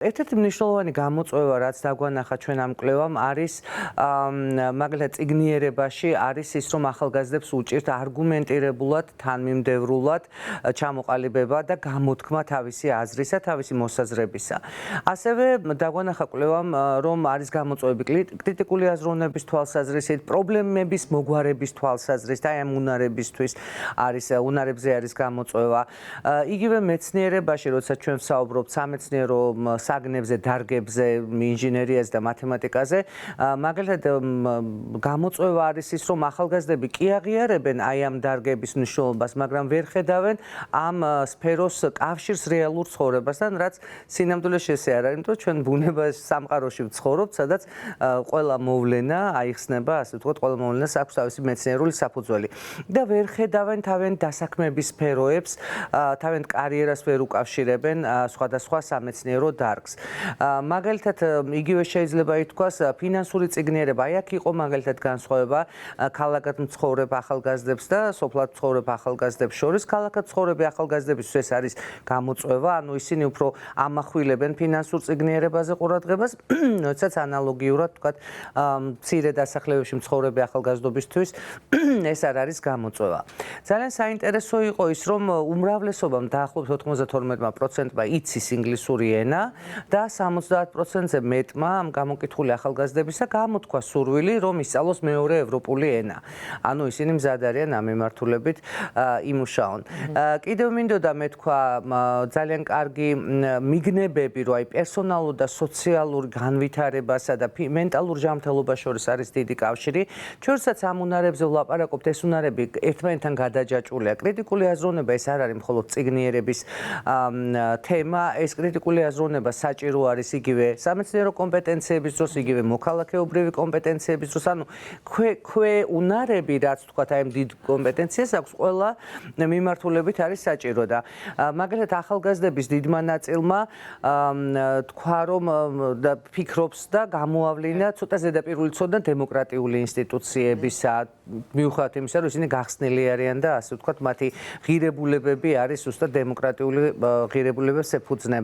ერთ-ერთი მნიშვნელოვანი გამოწვევა, რაც დაგვანახა ჩვენ ამ კვლევამ, არის მაგალითად წიგნიერებაში არის ის, რომ ახალგაზრდებს უჭირთ არგუმენტირებულად, თანმიმდევრულად ჩამოყალიბება და გამოთქმა თავისი აზრისა, თავისი მოსაზრებისა. ასევე დაგვანახა კვლევამ, რომ არის გამოწვევები კრიტიკული აზროვნების თვალსაზრისით, პრობლემების მოგვარების თვალსაზრისით, აი ამ უნარებისთვის უნარებზე არის გამოწვევა. იგივე მეცნიერებაში, როცა ჩვენ ვსაუბრობთ სამეცნიერო საგნებზე, დარგებზე, ინჟინერიაზე და მათემატიკაზე, მაგალითად გამოწვევა არის ის, რომ ახალგაზრდები კი აღიარებენ აი ამ დარგების მნიშვნელობას, მაგრამ ვერ ხედავენ ამ სფეროს კავშირს რეალურ ცხოვრებასთან, რაც სინამდვილეში ესე არ არის, იმიტომ რომ ჩვენ ბუნებაში, სამყაროში ვცხოვრობთ, სადაც ყველა მოვლენა აიხსნება, ასე ვთქვათ, ყველა მოვლენას აქვს თავისი მეცნიერული საფუძველი. და ვერ ხედავენ თავენ დასაქმების სფეროებს, თავენ კარიერას ვერ უკავშირებენ სხვადასხვა სამეცნიერო დარგს. მაგალითად, იგივე შეიძლება ითქვას, ფინანსური წიგნიერება, აი აქ იყო მაგალითად განსხვავება ქალაქად მცხოვრებ ახალგაზრდებს და სოფლად მცხოვრებ ახალგაზრდებს შორის. ქალაქად მცხოვრები ახალგაზრდებისთვის ეს არის გამოწვევა, ანუ ისინი უფრო ამახვილებენ ფინანსურ წიგნიერებაზე ყურადღებას, როდესაც ანალოგიურად ვთქვათ, მცირე დასახლებებში მცხოვრები ახალგაზრდობისთვის ეს არ არის გამოწვევა. ძალიან საინტერესო იყო ის, რომ უმრავლესობამ დაახლოებით 92%-მა იცის ინგლისური ენა და 70%-ზე მეტმა ამ გამოკითხული ახალგაზრდებისა გამოთქვა სურვილი, რომ ისწავლოს მეორე ევროპული ენა. ანუ ისინი მზად არიან ამ მიმართულებით იმუშაონ. კიდევ მინდოდა მეთქვა ძალიან კარგი მიგნებები, რომ აი პერსონალურ და სოციალურ განვითარებასა და მენტალურ ჯანმრთელობას შორის არის დიდი კავშირი. ჩვენსაც ამ უნარებზე ვლაპარაკობთ, ეს უნარები ერთმანეთთან გადაჯაჭვულია. კრიტიკული აზროვნება ეს არ არის მხოლოდ წიგნიერების თემა, ეს კრიტიკული აზროვნება საჭირო არის იგივე სამეცნიერო კომპეტენციების დროს, იგივე მოქალაქეობრივი კომპეტენციების დროს, ანუ უნარები, რაც თქვათ, აი ამ დიდ კომპეტენციას აქვს, ყველა მიმართულებით არის საჭირო და მაგალითად ახალგაზრდების დიდმა ნაწილმა თქვა, რომ ფიქრობს და გამოავლინა ცოტა ზედაპირული ცოდნა დემოკრატიული ინსტიტუციებისა, მიუხედავად იმისა, რომ ისინი გახსნილი არიან და ასე ვთქვათ, მათი ღირებულებები არის ზუსტად დემოკრატიული ღირებულებებს ეფუძნება.